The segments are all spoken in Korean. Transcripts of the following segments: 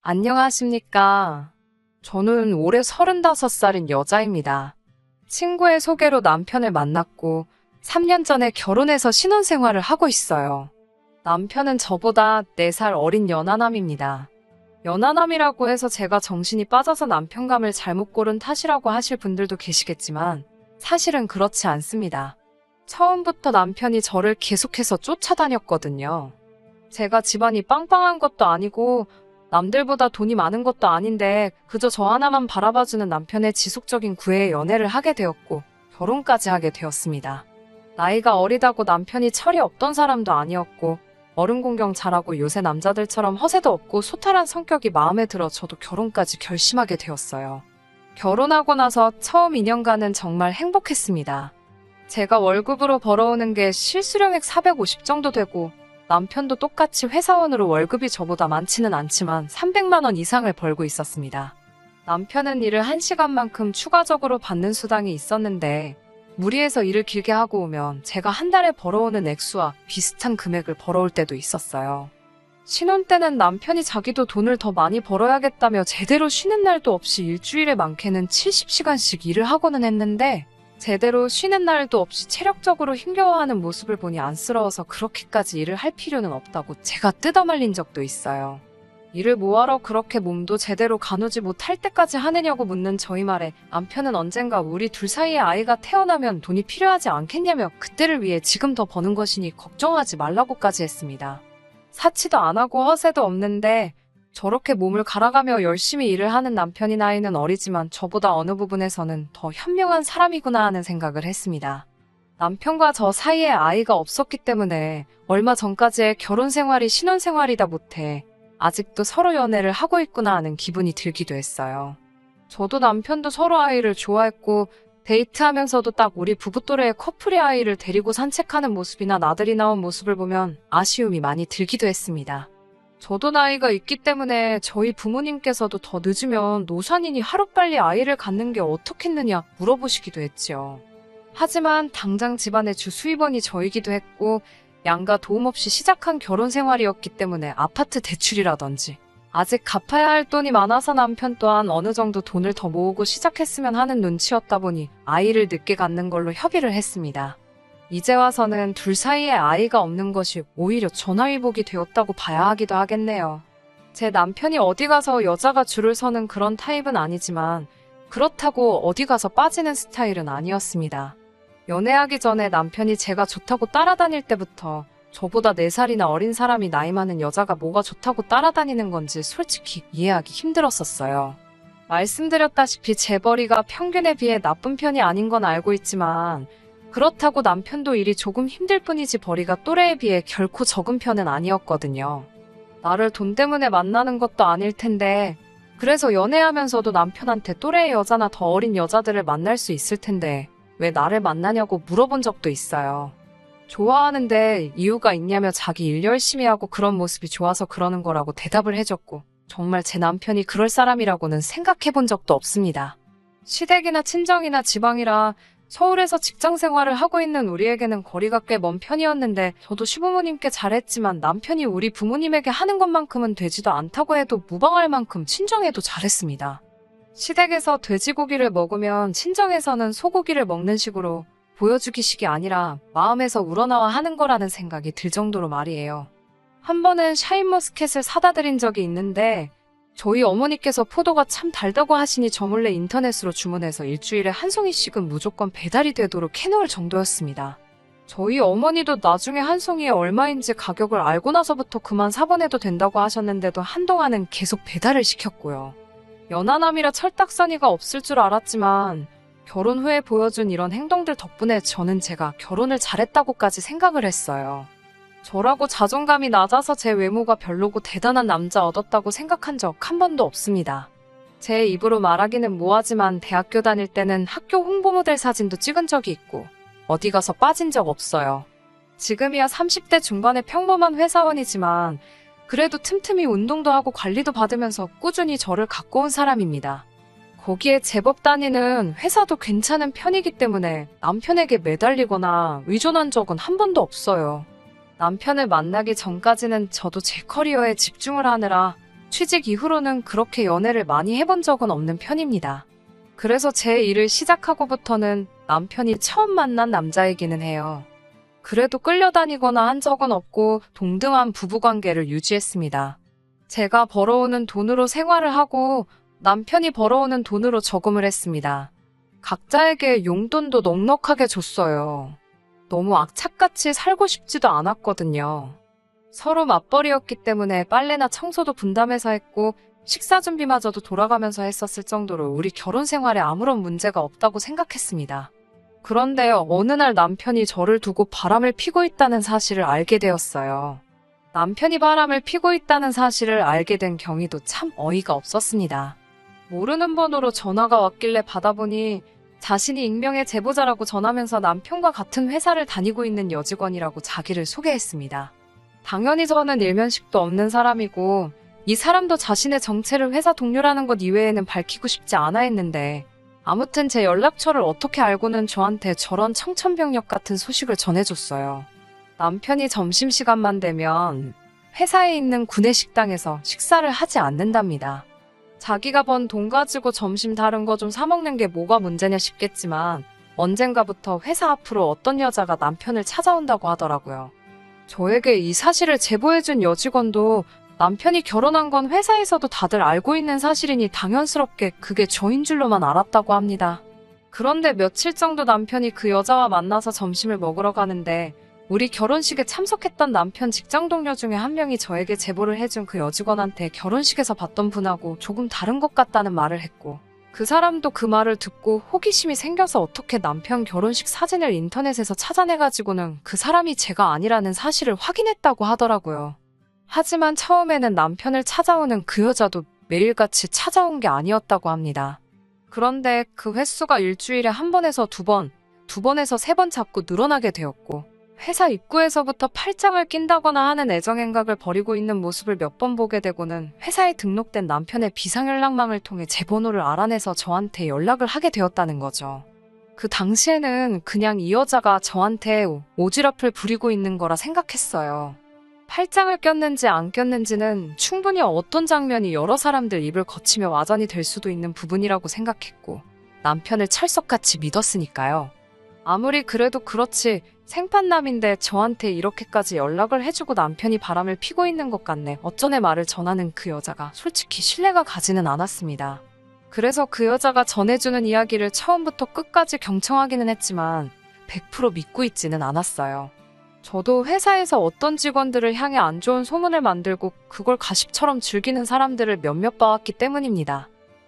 안녕하십니까. 저는 올해 35살인 여자입니다. 친구의 소개로 남편을 만났고 3년 전에 결혼해서 신혼생활을 하고 있어요. 남편은 저보다 4살 어린 연하남입니다. 연하남이라고 해서 제가 정신이 빠져서 남편감을 잘못 고른 탓이라고 하실 분들도 계시겠지만 사실은 그렇지 않습니다. 처음부터 남편이 저를 계속해서 쫓아다녔거든요. 제가 집안이 빵빵한 것도 아니고 남들보다 돈이 많은 것도 아닌데 그저 저 하나만 바라봐주는 남편의 지속적인 구애에 연애를 하게 되었고 결혼까지 하게 되었습니다. 나이가 어리다고 남편이 철이 없던 사람도 아니었고 어른 공경 잘하고 요새 남자들처럼 허세도 없고 소탈한 성격이 마음에 들어 저도 결혼까지 결심하게 되었어요. 결혼하고 나서 처음 2년간은 정말 행복했습니다. 제가 월급으로 벌어오는 게 실수령액 450 정도 되고 남편도 똑같이 회사원으로 월급이 저보다 많지는 않지만 300만 원 이상을 벌고 있었습니다. 남편은 일을 1시간만큼 추가적으로 받는 수당이 있었는데 무리해서 일을 길게 하고 오면 제가 한 달에 벌어오는 액수와 비슷한 금액을 벌어올 때도 있었어요. 신혼 때는 남편이 자기도 돈을 더 많이 벌어야겠다며 제대로 쉬는 날도 없이 일주일에 많게는 70시간씩 일을 하고는 했는데 제대로 쉬는 날도 없이 체력적으로 힘겨워하는 모습을 보니 안쓰러워서 그렇게까지 일을 할 필요는 없다고 제가 뜯어말린 적도 있어요. 일을 뭐하러 그렇게 몸도 제대로 가누지 못할 때까지 하느냐고 묻는 저희 말에 남편은 언젠가 우리 둘 사이에 아이가 태어나면 돈이 필요하지 않겠냐며 그때를 위해 지금 더 버는 것이니 걱정하지 말라고까지 했습니다. 사치도 안 하고 허세도 없는데 저렇게 몸을 갈아가며 열심히 일을 하는 남편이 나이는 어리지만 저보다 어느 부분에서는 더 현명한 사람이구나 하는 생각을 했습니다. 남편과 저 사이에 아이가 없었기 때문에 얼마 전까지의 결혼 생활이 신혼 생활이다 못해 아직도 서로 연애를 하고 있구나 하는 기분이 들기도 했어요. 저도 남편도 서로 아이를 좋아했고 데이트하면서도 딱 우리 부부 또래의 커플이 아이를 데리고 산책하는 모습이나 나들이 나온 모습을 보면 아쉬움이 많이 들기도 했습니다. 저도 나이가 있기 때문에 저희 부모님께서도 더 늦으면 노산이니 하루빨리 아이를 갖는 게 어떻겠느냐 물어보시기도 했지요. 하지만 당장 집안의 주 수입원이 저이기도 했고 양가 도움 없이 시작한 결혼 생활이었기 때문에 아파트 대출이라든지 아직 갚아야 할 돈이 많아서 남편 또한 어느 정도 돈을 더 모으고 시작했으면 하는 눈치였다 보니 아이를 늦게 갖는 걸로 협의를 했습니다. 이제 와서는 둘 사이에 아이가 없는 것이 오히려 전화위복이 되었다고 봐야 하기도 하겠네요. 제 남편이 어디 가서 여자가 줄을 서는 그런 타입은 아니지만 그렇다고 어디 가서 빠지는 스타일은 아니었습니다. 연애하기 전에 남편이 제가 좋다고 따라다닐 때부터 저보다 4살이나 어린 사람이 나이 많은 여자가 뭐가 좋다고 따라다니는 건지 솔직히 이해하기 힘들었었어요. 말씀드렸다시피 재벌이가 평균에 비해 나쁜 편이 아닌 건 알고 있지만 그렇다고 남편도 일이 조금 힘들 뿐이지 벌이가 또래에 비해 결코 적은 편은 아니었거든요. 나를 돈 때문에 만나는 것도 아닐 텐데 그래서 연애하면서도 남편한테 또래의 여자나 더 어린 여자들을 만날 수 있을 텐데 왜 나를 만나냐고 물어본 적도 있어요. 좋아하는데 이유가 있냐며 자기 일 열심히 하고 그런 모습이 좋아서 그러는 거라고 대답을 해줬고 정말 제 남편이 그럴 사람이라고는 생각해 본 적도 없습니다. 시댁이나 친정이나 지방이라 서울에서 직장 생활을 하고 있는 우리에게는 거리가 꽤 먼 편이었는데 저도 시부모님께 잘했지만 남편이 우리 부모님에게 하는 것만큼은 되지도 않다고 해도 무방할 만큼 친정에도 잘했습니다. 시댁에서 돼지고기를 먹으면 친정에서는 소고기를 먹는 식으로 보여주기식이 아니라 마음에서 우러나와 하는 거라는 생각이 들 정도로 말이에요. 한 번은 샤인머스켓을 사다 드린 적이 있는데 저희 어머니께서 포도가 참 달다고 하시니 저 몰래 인터넷으로 주문해서 일주일에 한 송이씩은 무조건 배달이 되도록 해놓을 정도였습니다. 저희 어머니도 나중에 한 송이에 얼마인지 가격을 알고 나서부터 그만 사보내도 된다고 하셨는데도 한동안은 계속 배달을 시켰고요. 연하남이라 철딱서니가 없을 줄 알았지만 결혼 후에 보여준 이런 행동들 덕분에 저는 제가 결혼을 잘했다고까지 생각을 했어요. 저라고 자존감이 낮아서 제 외모가 별로고 대단한 남자 얻었다고 생각한 적 한 번도 없습니다. 제 입으로 말하기는 뭐하지만 대학교 다닐 때는 학교 홍보 모델 사진도 찍은 적이 있고 어디 가서 빠진 적 없어요. 지금이야 30대 중반의 평범한 회사원이지만 그래도 틈틈이 운동도 하고 관리도 받으면서 꾸준히 저를 갖고 온 사람입니다. 거기에 제법 다니는 회사도 괜찮은 편이기 때문에 남편에게 매달리거나 의존한 적은 한 번도 없어요. 남편을 만나기 전까지는 저도 제 커리어에 집중을 하느라 취직 이후로는 그렇게 연애를 많이 해본 적은 없는 편입니다. 그래서 제 일을 시작하고부터는 남편이 처음 만난 남자이기는 해요. 그래도 끌려다니거나 한 적은 없고 동등한 부부관계를 유지했습니다. 제가 벌어오는 돈으로 생활을 하고 남편이 벌어오는 돈으로 저금을 했습니다. 각자에게 용돈도 넉넉하게 줬어요. 너무 악착같이 살고 싶지도 않았거든요. 서로 맞벌이였기 때문에 빨래나 청소도 분담해서 했고 식사 준비마저도 돌아가면서 했었을 정도로 우리 결혼 생활에 아무런 문제가 없다고 생각했습니다. 그런데 어느 날 남편이 저를 두고 바람을 피고 있다는 사실을 알게 되었어요. 남편이 바람을 피고 있다는 사실을 알게 된 경위도 참 어이가 없었습니다. 모르는 번호로 전화가 왔길래 받아보니 자신이 익명의 제보자라고 전하면서 남편과 같은 회사를 다니고 있는 여직원이라고 자기를 소개했습니다. 당연히 저는 일면식도 없는 사람이고 이 사람도 자신의 정체를 회사 동료라는 것 이외에는 밝히고 싶지 않아 했는데 아무튼 제 연락처를 어떻게 알고는 저한테 저런 청천벽력 같은 소식을 전해줬어요. 남편이 점심시간만 되면 회사에 있는 구내식당에서 식사를 하지 않는답니다. 자기가 번 돈 가지고 점심 다른 거 좀 사먹는 게 뭐가 문제냐 싶겠지만 언젠가부터 회사 앞으로 어떤 여자가 남편을 찾아온다고 하더라고요. 저에게 이 사실을 제보해준 여직원도 남편이 결혼한 건 회사에서도 다들 알고 있는 사실이니 당연스럽게 그게 저인 줄로만 알았다고 합니다. 그런데 며칠 정도 남편이 그 여자와 만나서 점심을 먹으러 가는데 우리 결혼식에 참석했던 남편 직장 동료 중에 한 명이 저에게 제보를 해준 그 여직원한테 결혼식에서 봤던 분하고 조금 다른 것 같다는 말을 했고 그 사람도 그 말을 듣고 호기심이 생겨서 어떻게 남편 결혼식 사진을 인터넷에서 찾아내가지고는 그 사람이 제가 아니라는 사실을 확인했다고 하더라고요. 하지만 처음에는 남편을 찾아오는 그 여자도 매일같이 찾아온 게 아니었다고 합니다. 그런데 그 횟수가 일주일에 한 번에서 두 번, 두 번에서 세 번 자꾸 늘어나게 되었고 회사 입구에서부터 팔짱을 낀다거나 하는 애정행각을 벌이고 있는 모습을 몇 번 보게 되고는 회사에 등록된 남편의 비상연락망을 통해 제 번호를 알아내서 저한테 연락을 하게 되었다는 거죠. 그 당시에는 그냥 이 여자가 저한테 오지랖을 부리고 있는 거라 생각했어요. 팔짱을 꼈는지 안 꼈는지는 충분히 어떤 장면이 여러 사람들 입을 거치며 와전이 될 수도 있는 부분이라고 생각했고 남편을 찰석같이 믿었으니까요. 아무리 그래도 그렇지 생판남인데 저한테 이렇게까지 연락을 해주고 남편이 바람을 피고 있는 것 같네 어쩌네 말을 전하는 그 여자가 솔직히 신뢰가 가지는 않았습니다. 그래서 그 여자가 전해주는 이야기를 처음부터 끝까지 경청하기는 했지만 100% 믿고 있지는 않았어요. 저도 회사에서 어떤 직원들을 향해 안 좋은 소문을 만들고 그걸 가십처럼 즐기는 사람들을 몇몇 봐왔기 때문입니다.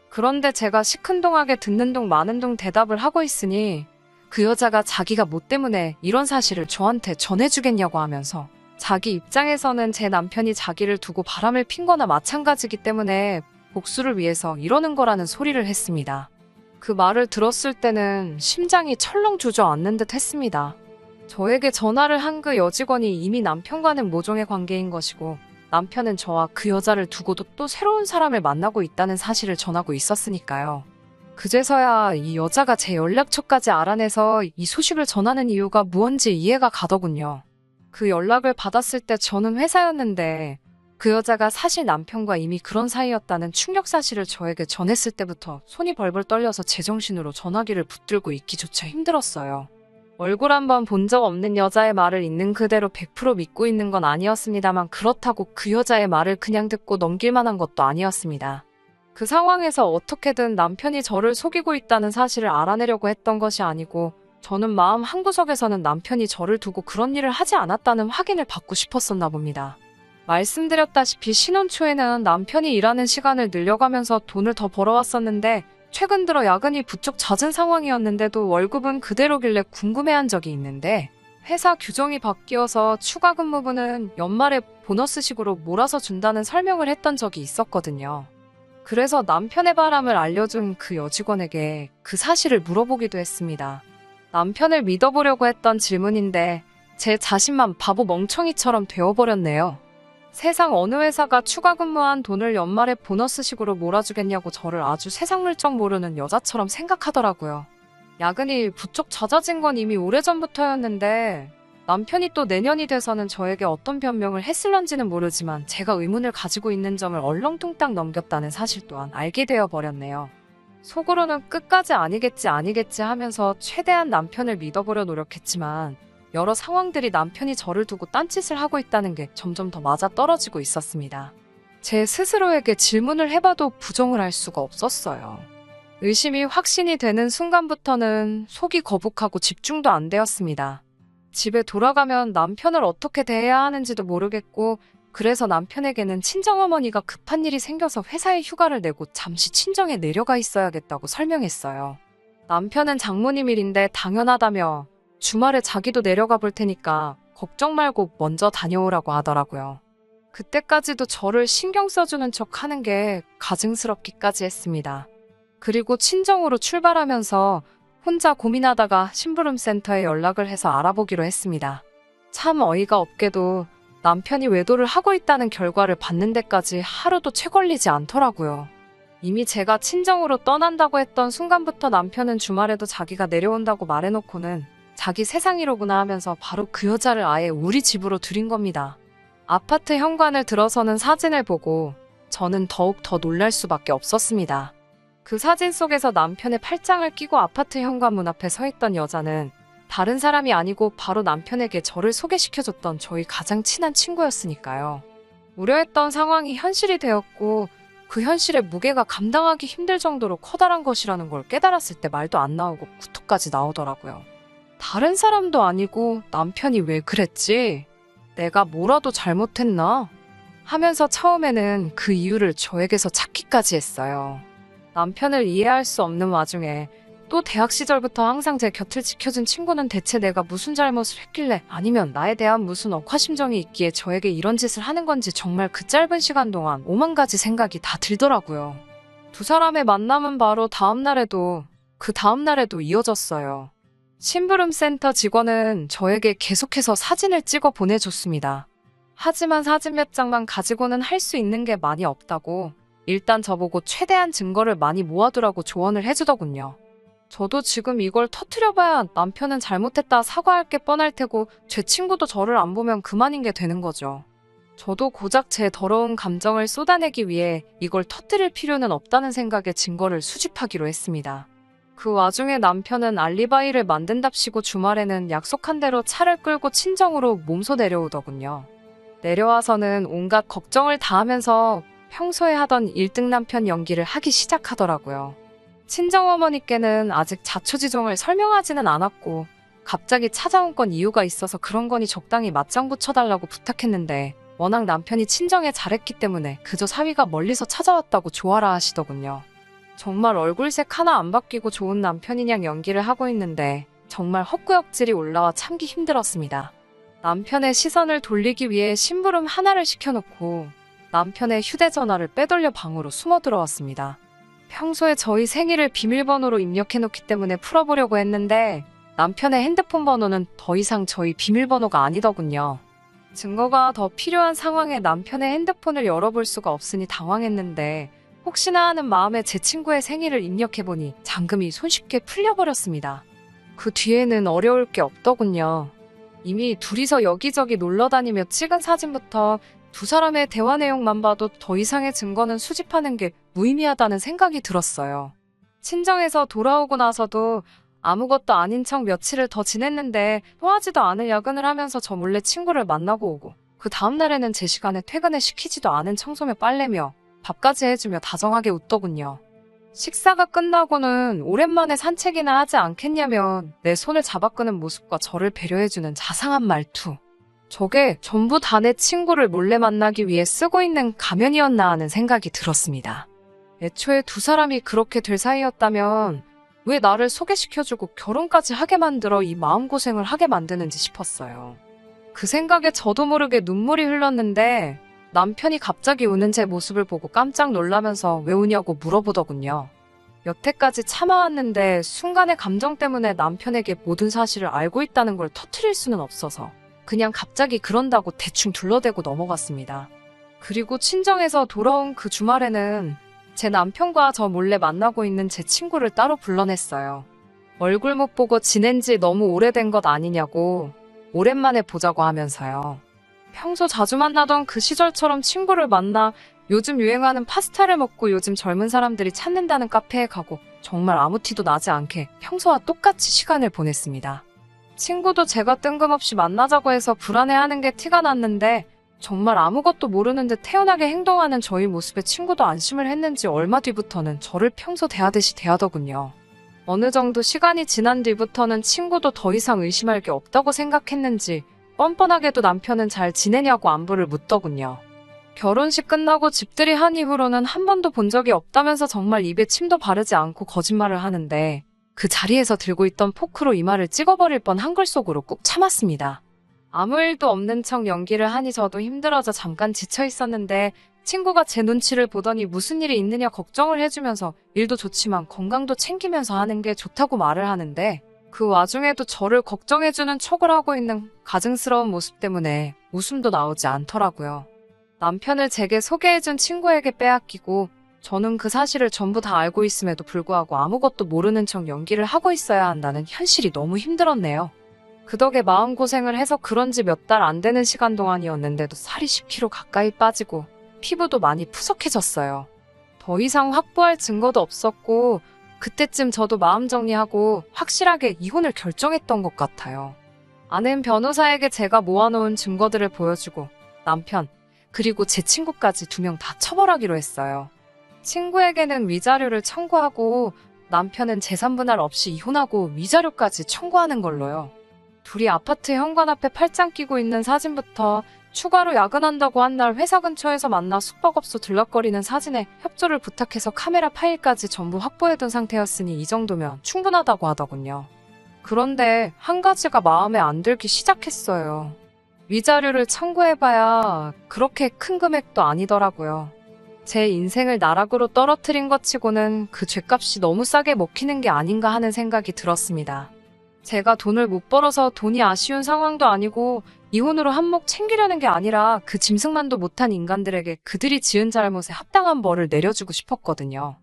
그런데 제가 시큰둥하게 듣는 둥 마는 둥 대답을 하고 있으니 그 여자가 자기가 뭐 때문에 이런 사실을 저한테 전해주겠냐고 하면서 자기 입장에서는 제 남편이 자기를 두고 바람을 핀 거나 마찬가지기 때문에 복수를 위해서 이러는 거라는 소리를 했습니다. 그 말을 들었을 때는 심장이 철렁 주저앉는 듯 했습니다. 저에게 전화를 한 그 여직원이 이미 남편과는 모종의 관계인 것이고 남편은 저와 그 여자를 두고도 또 새로운 사람을 만나고 있다는 사실을 전하고 있었으니까요. 그제서야 이 여자가 제 연락처까지 알아내서 이 소식을 전하는 이유가 무언지 이해가 가더군요. 그 연락을 받았을 때 저는 회사였는데 그 여자가 사실 남편과 이미 그런 사이였다는 충격 사실을 저에게 전했을 때부터 손이 벌벌 떨려서 제정신으로 전화기를 붙들고 있기조차 힘들었어요. 얼굴 한번 본 적 없는 여자의 말을 있는 그대로 100% 믿고 있는 건 아니었습니다만 그렇다고 그 여자의 말을 그냥 듣고 넘길 만한 것도 아니었습니다. 그 상황에서 어떻게든 남편이 저를 속이고 있다는 사실을 알아내려고 했던 것이 아니고 저는 마음 한구석에서는 남편이 저를 두고 그런 일을 하지 않았다는 확인을 받고 싶었었나 봅니다. 말씀드렸다시피 신혼 초에는 남편이 일하는 시간을 늘려가면서 돈을 더 벌어왔었는데 최근 들어 야근이 부쩍 잦은 상황이었는데도 월급은 그대로길래 궁금해한 적이 있는데 회사 규정이 바뀌어서 추가 근무분은 연말에 보너스식으로 몰아서 준다는 설명을 했던 적이 있었거든요. 그래서 남편의 바람을 알려준 그 여직원에게 그 사실을 물어보기도 했습니다. 남편을 믿어보려고 했던 질문인데 제 자신만 바보 멍청이처럼 되어버렸네요. 세상 어느 회사가 추가 근무한 돈을 연말에 보너스식으로 몰아주겠냐고 저를 아주 세상 물정 모르는 여자처럼 생각하더라고요. 야근이 부쩍 잦아진 건 이미 오래전부터였는데 남편이 또 내년이 돼서는 저에게 어떤 변명을 했을런지는 모르지만 제가 의문을 가지고 있는 점을 얼렁뚱땅 넘겼다는 사실 또한 알게 되어 버렸네요. 속으로는 끝까지 아니겠지 하면서 최대한 남편을 믿어보려 노력했지만 여러 상황들이 남편이 저를 두고 딴짓을 하고 있다는 게 점점 더 맞아떨어지고 있었습니다. 제 스스로에게 질문을 해봐도 부정을 할 수가 없었어요. 의심이 확신이 되는 순간부터는 속이 거북하고 집중도 안 되었습니다. 집에 돌아가면 남편을 어떻게 대해야 하는지도 모르겠고 그래서 남편에게는 친정어머니가 급한 일이 생겨서 회사에 휴가를 내고 잠시 친정에 내려가 있어야겠다고 설명했어요. 남편은 장모님 일인데 당연하다며 주말에 자기도 내려가 볼 테니까 걱정 말고 먼저 다녀오라고 하더라고요. 그때까지도 저를 신경 써주는 척 하는 게 가증스럽기까지 했습니다. 그리고 친정으로 출발하면서 혼자 고민하다가 심부름센터에 연락을 해서 알아보기로 했습니다. 참 어이가 없게도 남편이 외도를 하고 있다는 결과를 받는 데까지 하루도 채 걸리지 않더라고요. 이미 제가 친정으로 떠난다고 했던 순간부터 남편은 주말에도 자기가 내려온다고 말해놓고는 자기 세상이로구나 하면서 바로 그 여자를 아예 우리 집으로 들인 겁니다. 아파트 현관을 들어서는 사진을 보고 저는 더욱 더 놀랄 수밖에 없었습니다. 그 사진 속에서 남편의 팔짱을 끼고 아파트 현관문 앞에 서 있던 여자는 다른 사람이 아니고 바로 남편에게 저를 소개시켜줬던 저희 가장 친한 친구였으니까요. 우려했던 상황이 현실이 되었고 그 현실의 무게가 감당하기 힘들 정도로 커다란 것이라는 걸 깨달았을 때 말도 안 나오고 구토까지 나오더라고요. 다른 사람도 아니고 남편이 왜 그랬지? 내가 뭐라도 잘못했나? 하면서 처음에는 그 이유를 저에게서 찾기까지 했어요. 남편을 이해할 수 없는 와중에 또 대학 시절부터 항상 제 곁을 지켜준 친구는 대체 내가 무슨 잘못을 했길래 아니면 나에 대한 무슨 억하심정이 있기에 저에게 이런 짓을 하는 건지 정말 그 짧은 시간 동안 오만 가지 생각이 다 들더라고요. 두 사람의 만남은 바로 그 다음날에도 이어졌어요. 심부름센터 직원은 저에게 계속해서 사진을 찍어 보내줬습니다. 하지만 사진 몇 장만 가지고는 할 수 있는 게 많이 없다고 일단 저보고 최대한 증거를 많이 모아두라고 조언을 해주더군요. 저도 지금 이걸 터트려봐야 남편은 잘못했다 사과할 게 뻔할 테고 제 친구도 저를 안 보면 그만인 게 되는 거죠. 저도 고작 제 더러운 감정을 쏟아내기 위해 이걸 터뜨릴 필요는 없다는 생각에 증거를 수집하기로 했습니다. 그 와중에 남편은 알리바이를 만든답시고 주말에는 약속한 대로 차를 끌고 친정으로 몸소 내려오더군요. 내려와서는 온갖 걱정을 다 하면서 평소에 하던 1등 남편 연기를 하기 시작하더라고요. 친정어머니께는 아직 자초지종을 설명하지는 않았고 갑자기 찾아온 건 이유가 있어서 그런 거니 적당히 맞장 붙여달라고 부탁했는데 워낙 남편이 친정에 잘했기 때문에 그저 사위가 멀리서 찾아왔다고 좋아라 하시더군요. 정말 얼굴색 하나 안 바뀌고 좋은 남편이냥 연기를 하고 있는데 정말 헛구역질이 올라와 참기 힘들었습니다. 남편의 시선을 돌리기 위해 심부름 하나를 시켜놓고 남편의 휴대전화를 빼돌려 방으로 숨어 들어왔습니다. 평소에 저희 생일을 비밀번호로 입력해놓기 때문에 풀어보려고 했는데 남편의 핸드폰 번호는 더 이상 저희 비밀번호가 아니더군요. 증거가 더 필요한 상황에 남편의 핸드폰을 열어볼 수가 없으니 당황했는데 혹시나 하는 마음에 제 친구의 생일을 입력해보니 잠금이 손쉽게 풀려버렸습니다. 그 뒤에는 어려울 게 없더군요. 이미 둘이서 여기저기 놀러다니며 찍은 사진부터 두 사람의 대화 내용만 봐도 더 이상의 증거는 수집하는 게 무의미하다는 생각이 들었어요. 친정에서 돌아오고 나서도 아무것도 아닌 척 며칠을 더 지냈는데 통하지도 않을 야근을 하면서 저 몰래 친구를 만나고 오고 그 다음날에는 제 시간에 퇴근을 시키지도 않은 청소며 빨래며 밥까지 해주며 다정하게 웃더군요. 식사가 끝나고는 오랜만에 산책이나 하지 않겠냐면 내 손을 잡아 끄는 모습과 저를 배려해주는 자상한 말투. 저게 전부 다 내 친구를 몰래 만나기 위해 쓰고 있는 가면이었나 하는 생각이 들었습니다. 애초에 두 사람이 그렇게 될 사이였다면 왜 나를 소개시켜주고 결혼까지 하게 만들어 이 마음고생을 하게 만드는지 싶었어요. 그 생각에 저도 모르게 눈물이 흘렀는데 남편이 갑자기 우는 제 모습을 보고 깜짝 놀라면서 왜 우냐고 물어보더군요. 여태까지 참아왔는데 순간의 감정 때문에 남편에게 모든 사실을 알고 있다는 걸 터뜨릴 수는 없어서 그냥 갑자기 그런다고 대충 둘러대고 넘어갔습니다. 그리고 친정에서 돌아온 그 주말에는 제 남편과 저 몰래 만나고 있는 제 친구를 따로 불러냈어요. 얼굴 못 보고 지낸 지 너무 오래된 것 아니냐고 오랜만에 보자고 하면서요. 평소 자주 만나던 그 시절처럼 친구를 만나 요즘 유행하는 파스타를 먹고 요즘 젊은 사람들이 찾는다는 카페에 가고 정말 아무 티도 나지 않게 평소와 똑같이 시간을 보냈습니다. 친구도 제가 뜬금없이 만나자고 해서 불안해하는 게 티가 났는데 정말 아무것도 모르는 듯 태연하게 행동하는 저희 모습에 친구도 안심을 했는지 얼마 뒤부터는 저를 평소 대하듯이 대하더군요. 어느 정도 시간이 지난 뒤부터는 친구도 더 이상 의심할 게 없다고 생각했는지 뻔뻔하게도 남편은 잘 지내냐고 안부를 묻더군요. 결혼식 끝나고 집들이 한 이후로는 한 번도 본 적이 없다면서 정말 입에 침도 바르지 않고 거짓말을 하는데 그 자리에서 들고 있던 포크로 이마를 찍어버릴 뻔 한글 속으로 꾹 참았습니다. 아무 일도 없는 척 연기를 하니 저도 힘들어져 잠깐 지쳐 있었는데 친구가 제 눈치를 보더니 무슨 일이 있느냐 걱정을 해주면서 일도 좋지만 건강도 챙기면서 하는 게 좋다고 말을 하는데 그 와중에도 저를 걱정해주는 척을 하고 있는 가증스러운 모습 때문에 웃음도 나오지 않더라고요. 남편을 제게 소개해준 친구에게 빼앗기고 저는 그 사실을 전부 다 알고 있음에도 불구하고 아무것도 모르는 척 연기를 하고 있어야 한다는 현실이 너무 힘들었네요. 그 덕에 마음고생을 해서 그런지 몇 달 안 되는 시간 동안이었는데도 살이 10kg 가까이 빠지고 피부도 많이 푸석해졌어요. 더 이상 확보할 증거도 없었고 그때쯤 저도 마음 정리하고 확실하게 이혼을 결정했던 것 같아요. 아는 변호사에게 제가 모아놓은 증거들을 보여주고 남편 그리고 제 친구까지 2명 다 처벌하기로 했어요. 친구에게는 위자료를 청구하고 남편은 재산분할 없이 이혼하고 위자료까지 청구하는 걸로요. 둘이 아파트 현관 앞에 팔짱 끼고 있는 사진부터 추가로 야근한다고 한 날 회사 근처에서 만나 숙박업소 들락거리는 사진에 협조를 부탁해서 카메라 파일까지 전부 확보해둔 상태였으니 이 정도면 충분하다고 하더군요. 그런데 한 가지가 마음에 안 들기 시작했어요. 위자료를 청구해봐야 그렇게 큰 금액도 아니더라고요. 제 인생을 나락으로 떨어뜨린 것 치고는 그 죗값이 너무 싸게 먹히는 게 아닌가 하는 생각이 들었습니다. 제가 돈을 못 벌어서 돈이 아쉬운 상황도 아니고 이혼으로 한몫 챙기려는 게 아니라 그 짐승만도 못한 인간들에게 그들이 지은 잘못에 합당한 벌을 내려주고 싶었거든요.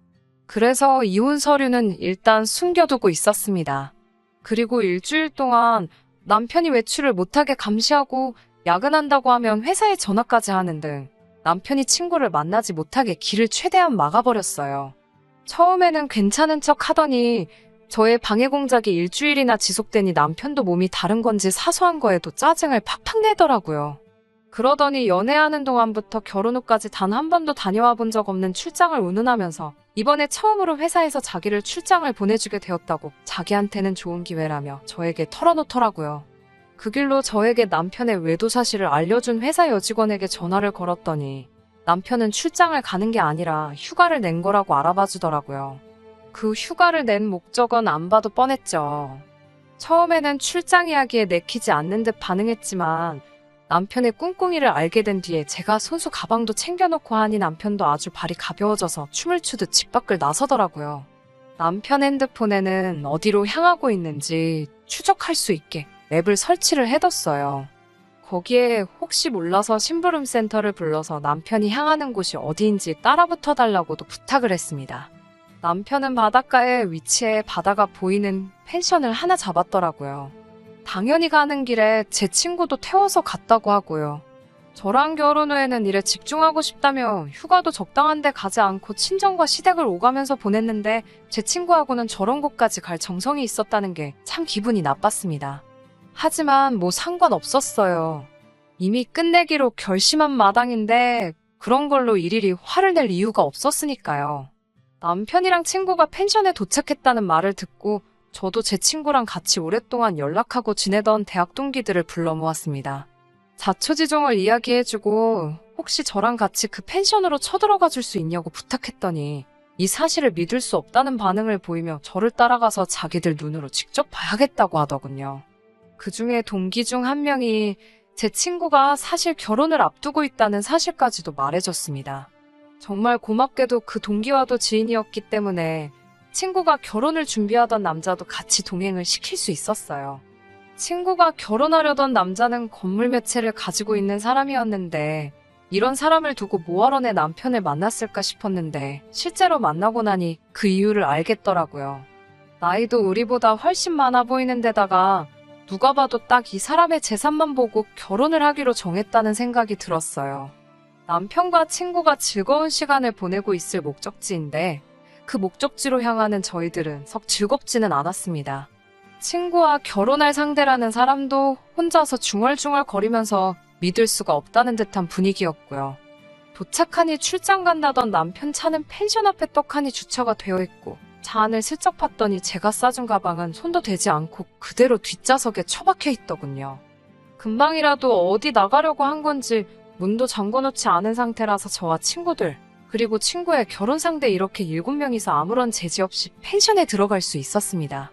그래서 이혼 서류는 일단 숨겨두고 있었습니다. 그리고 일주일 동안 남편이 외출을 못하게 감시하고 야근한다고 하면 회사에 전화까지 하는 등 남편이 친구를 만나지 못하게 길을 최대한 막아버렸어요. 처음에는 괜찮은 척 하더니 저의 방해 공작이 일주일이나 지속되니 남편도 몸이 다른 건지 사소한 거에도 짜증을 팍팍 내더라고요. 그러더니 연애하는 동안부터 결혼 후까지 단 한 번도 다녀와 본 적 없는 출장을 운운하면서 이번에 처음으로 회사에서 자기를 출장을 보내주게 되었다고 자기한테는 좋은 기회라며 저에게 털어놓더라고요. 그 길로 저에게 남편의 외도 사실을 알려준 회사 여직원에게 전화를 걸었더니 남편은 출장을 가는 게 아니라 휴가를 낸 거라고 알아봐 주더라고요. 그 휴가를 낸 목적은 안 봐도 뻔했죠. 처음에는 출장 이야기에 내키지 않는 듯 반응했지만 남편의 꿍꿍이를 알게 된 뒤에 제가 손수 가방도 챙겨놓고 하니 남편도 아주 발이 가벼워져서 춤을 추듯 집 밖을 나서더라고요. 남편 핸드폰에는 어디로 향하고 있는지 추적할 수 있게 앱을 설치를 해뒀어요. 거기에 혹시 몰라서 심부름 센터를 불러서 남편이 향하는 곳이 어디인지 따라붙어 달라고도 부탁을 했습니다. 남편은 바닷가에 위치해 바다가 보이는 펜션을 하나 잡았더라고요. 당연히 가는 길에 제 친구도 태워서 갔다고 하고요. 저랑 결혼 후에는 일에 집중하고 싶다며 휴가도 적당한 데 가지 않고 친정과 시댁을 오가면서 보냈는데 제 친구하고는 저런 곳까지 갈 정성이 있었다는 게 참 기분이 나빴습니다. 하지만 뭐 상관없었어요. 이미 끝내기로 결심한 마당인데 그런 걸로 일일이 화를 낼 이유가 없었으니까요. 남편이랑 친구가 펜션에 도착했다는 말을 듣고 저도 제 친구랑 같이 오랫동안 연락하고 지내던 대학 동기들을 불러 모았습니다. 자초지종을 이야기해주고 혹시 저랑 같이 그 펜션으로 쳐들어가 줄 수 있냐고 부탁했더니 이 사실을 믿을 수 없다는 반응을 보이며 저를 따라가서 자기들 눈으로 직접 봐야겠다고 하더군요. 그 중에 동기 중 한 명이 제 친구가 사실 결혼을 앞두고 있다는 사실까지도 말해줬습니다. 정말 고맙게도 그 동기와도 지인이었기 때문에 친구가 결혼을 준비하던 남자도 같이 동행을 시킬 수 있었어요. 친구가 결혼하려던 남자는 건물 몇 채를 가지고 있는 사람이었는데 이런 사람을 두고 뭐하러 내 남편을 만났을까 싶었는데 실제로 만나고 나니 그 이유를 알겠더라고요. 나이도 우리보다 훨씬 많아 보이는 데다가 누가 봐도 딱 이 사람의 재산만 보고 결혼을 하기로 정했다는 생각이 들었어요. 남편과 친구가 즐거운 시간을 보내고 있을 목적지인데 그 목적지로 향하는 저희들은 썩 즐겁지는 않았습니다. 친구와 결혼할 상대라는 사람도 혼자서 중얼중얼 거리면서 믿을 수가 없다는 듯한 분위기였고요. 도착하니 출장 간다던 남편 차는 펜션 앞에 떡하니 주차가 되어 있고 차 안을 슬쩍 봤더니 제가 싸준 가방은 손도 대지 않고 그대로 뒷좌석에 처박혀 있더군요. 금방이라도 어디 나가려고 한 건지 문도 잠궈놓지 않은 상태라서 저와 친구들 그리고 친구의 결혼 상대 이렇게 7명이서 아무런 제지 없이 펜션에 들어갈 수 있었습니다.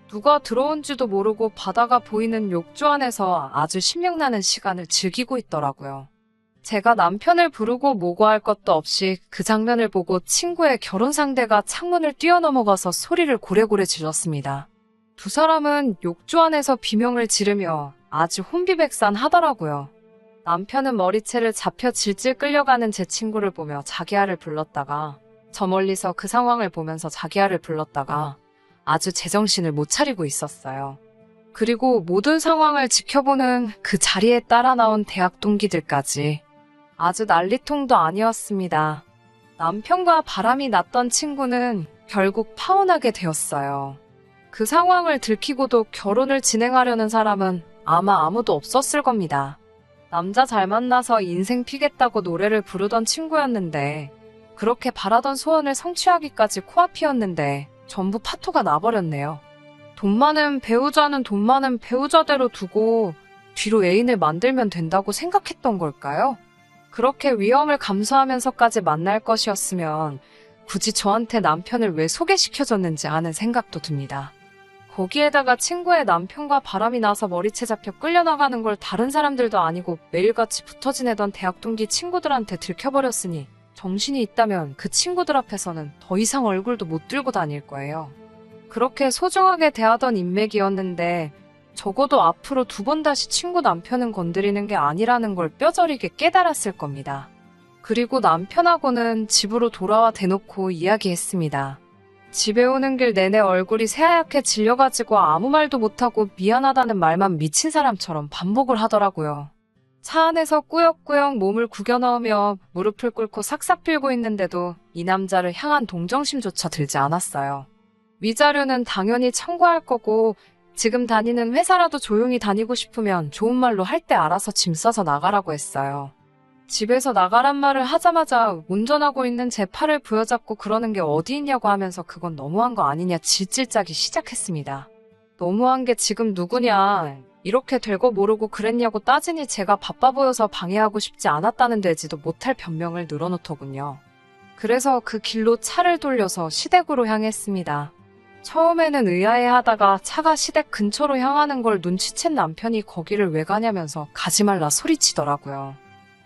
누가 들어온지도 모르고 바다가 보이는 욕조 안에서 아주 신명나는 시간을 즐기고 있더라고요. 제가 남편을 부르고 모고할 것도 없이 그 장면을 보고 친구의 결혼 상대가 창문을 뛰어넘어가서 소리를 고래고래 질렀습니다. 두 사람은 욕조 안에서 비명을 지르며 아주 혼비백산하더라고요. 남편은 머리채를 잡혀 질질 끌려가는 제 친구를 보며 자기야를 불렀다가 저 멀리서 그 상황을 보면서 자기야를 불렀다가 아주 제정신을 못 차리고 있었어요. 그리고 모든 상황을 지켜보는 그 자리에 따라 나온 대학 동기들까지 아주 난리통도 아니었습니다. 남편과 바람이 났던 친구는 결국 파혼하게 되었어요. 그 상황을 들키고도 결혼을 진행하려는 사람은 아마 아무도 없었을 겁니다. 남자 잘 만나서 인생 피겠다고 노래를 부르던 친구였는데 그렇게 바라던 소원을 성취하기까지 코앞이었는데 전부 파토가 나버렸네요. 돈 많은 배우자는 돈 많은 배우자대로 두고 뒤로 애인을 만들면 된다고 생각했던 걸까요? 그렇게 위험을 감수하면서까지 만날 것이었으면 굳이 저한테 남편을 왜 소개시켜줬는지 하는 생각도 듭니다. 거기에다가 친구의 남편과 바람이 나서 머리채 잡혀 끌려나가는 걸 다른 사람들도 아니고 매일같이 붙어 지내던 대학 동기 친구들한테 들켜버렸으니 정신이 있다면 그 친구들 앞에서는 더 이상 얼굴도 못 들고 다닐 거예요. 그렇게 소중하게 대하던 인맥이었는데 적어도 앞으로 2번 다시 친구 남편은 건드리는 게 아니라는 걸 뼈저리게 깨달았을 겁니다. 그리고 남편하고는 집으로 돌아와 대놓고 이야기했습니다. 집에 오는 길 내내 얼굴이 새하얗게 질려가지고 아무 말도 못하고 미안하다는 말만 미친 사람처럼 반복을 하더라고요. 차 안에서 꾸역꾸역 몸을 구겨 넣으며 무릎을 꿇고 삭삭 빌고 있는데도 이 남자를 향한 동정심조차 들지 않았어요. 위자료는 당연히 청구할 거고 지금 다니는 회사라도 조용히 다니고 싶으면 좋은 말로 할 때 알아서 짐 싸서 나가라고 했어요. 집에서 나가란 말을 하자마자 운전하고 있는 제 팔을 부여잡고 그러는 게 어디 있냐고 하면서 그건 너무한 거 아니냐 질질짜기 시작했습니다. 너무한 게 지금 누구냐, 이렇게 될 거 모르고 그랬냐고 따지니 제가 바빠 보여서 방해하고 싶지 않았다는 되지도 못할 변명을 늘어놓더군요. 그래서 그 길로 차를 돌려서 시댁으로 향했습니다. 처음에는 의아해하다가 차가 시댁 근처로 향하는 걸 눈치챈 남편이 거기를 왜 가냐면서 가지 말라 소리치더라고요.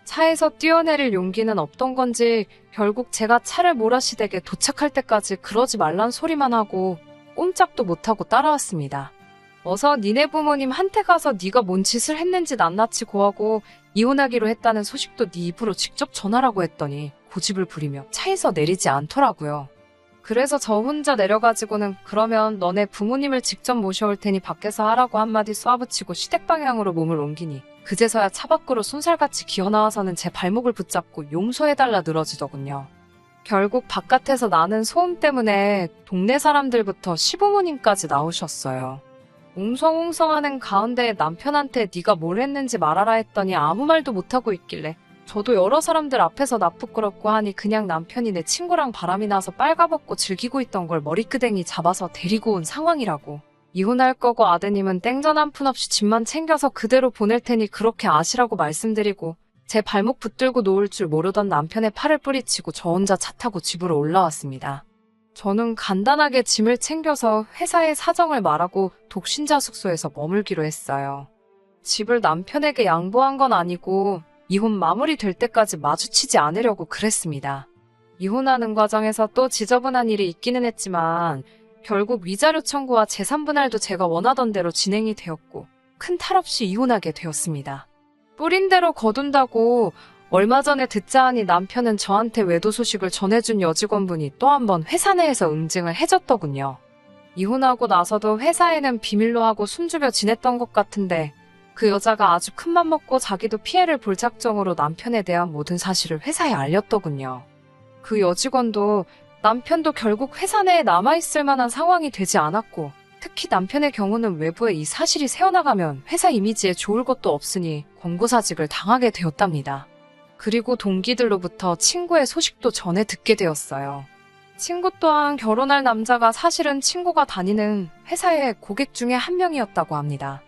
차에서 뛰어내릴 용기는 없던 건지 결국 제가 차를 몰아 시댁에 도착할 때까지 그러지 말란 소리만 하고 꼼짝도 못하고 따라왔습니다. 어서 니네 부모님한테 가서 네가 뭔 짓을 했는지 낱낱이 고하고 이혼하기로 했다는 소식도 네 입으로 직접 전하라고 했더니 고집을 부리며 차에서 내리지 않더라고요. 그래서 저 혼자 내려가지고는 그러면 너네 부모님을 직접 모셔올 테니 밖에서 하라고 한마디 쏴붙이고 시댁 방향으로 몸을 옮기니 그제서야 차 밖으로 쏜살같이 기어나와서는 제 발목을 붙잡고 용서해달라 늘어지더군요. 결국 바깥에서 나는 소음 때문에 동네 사람들부터 시부모님까지 나오셨어요. 웅성웅성하는 가운데 남편한테 네가 뭘 했는지 말하라 했더니 아무 말도 못하고 있길래 저도 여러 사람들 앞에서 나 부끄럽고 하니 그냥 남편이 내 친구랑 바람이 나서 빨가벗고 즐기고 있던 걸 머리끄댕이 잡아서 데리고 온 상황이라고. 이혼할 거고 아드님은 땡전 한 푼 없이 집만 챙겨서 그대로 보낼 테니 그렇게 아시라고 말씀드리고 제 발목 붙들고 놓을 줄 모르던 남편의 팔을 뿌리치고 저 혼자 차 타고 집으로 올라왔습니다. 저는 간단하게 짐을 챙겨서 회사에 사정을 말하고 독신자 숙소에서 머물기로 했어요. 집을 남편에게 양보한 건 아니고 이혼 마무리될 때까지 마주치지 않으려고 그랬습니다. 이혼하는 과정에서 또 지저분한 일이 있기는 했지만 결국 위자료 청구와 재산 분할도 제가 원하던 대로 진행이 되었고 큰 탈 없이 이혼하게 되었습니다. 뿌린 대로 거둔다고 얼마 전에 듣자 하니 남편은 저한테 외도 소식을 전해준 여직원분이 또 한 번 회사 내에서 응징을 해줬더군요. 이혼하고 나서도 회사에는 비밀로 하고 숨죽여 지냈던 것 같은데 그 여자가 아주 큰맘 먹고 자기도 피해를 볼 작정으로 남편에 대한 모든 사실을 회사에 알렸더군요. 그 여직원도 남편도 결국 회사 내에 남아있을 만한 상황이 되지 않았고 특히 남편의 경우는 외부에 이 사실이 새어나가면 회사 이미지에 좋을 것도 없으니 권고사직을 당하게 되었답니다. 그리고 동기들로부터 친구의 소식도 전해 듣게 되었어요. 친구 또한 결혼할 남자가 사실은 친구가 다니는 회사의 고객 중에 한 명이었다고 합니다.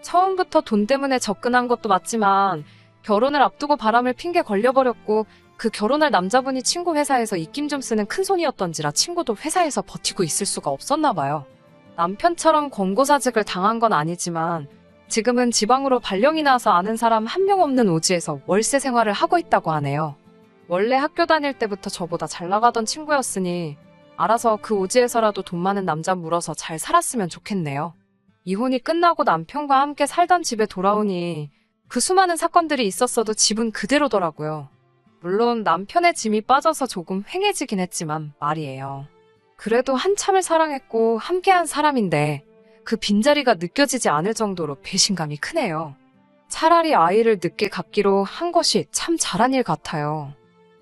처음부터 돈 때문에 접근한 것도 맞지만 결혼을 앞두고 바람을 핑계 걸려버렸고 그 결혼할 남자분이 친구 회사에서 입김 좀 쓰는 큰손이었던지라 친구도 회사에서 버티고 있을 수가 없었나 봐요. 남편처럼 권고사직을 당한 건 아니지만 지금은 지방으로 발령이 나서 아는 사람 한 명 없는 오지에서 월세 생활을 하고 있다고 하네요. 원래 학교 다닐 때부터 저보다 잘 나가던 친구였으니 알아서 그 오지에서라도 돈 많은 남자 물어서 잘 살았으면 좋겠네요. 이혼이 끝나고 남편과 함께 살던 집에 돌아오니 그 수많은 사건들이 있었어도 집은 그대로더라고요. 물론 남편의 짐이 빠져서 조금 횡해지긴 했지만 말이에요. 그래도 한참을 사랑했고 함께한 사람인데 그 빈자리가 느껴지지 않을 정도로 배신감이 크네요. 차라리 아이를 늦게 갖기로 한 것이 참 잘한 일 같아요.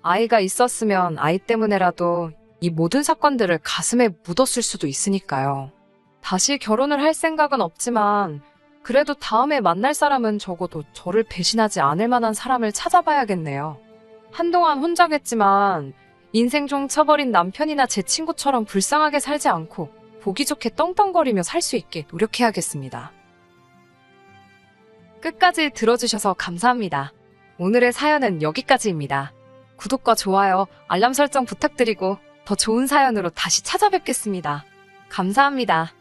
아이가 있었으면 아이 때문에라도 이 모든 사건들을 가슴에 묻었을 수도 있으니까요. 다시 결혼을 할 생각은 없지만 그래도 다음에 만날 사람은 적어도 저를 배신하지 않을 만한 사람을 찾아봐야겠네요. 한동안 혼자겠지만 인생 종 쳐버린 남편이나 제 친구처럼 불쌍하게 살지 않고 보기 좋게 떵떵거리며 살 수 있게 노력해야겠습니다. 끝까지 들어주셔서 감사합니다. 오늘의 사연은 여기까지입니다. 구독과 좋아요, 알람 설정 부탁드리고 더 좋은 사연으로 다시 찾아뵙겠습니다. 감사합니다.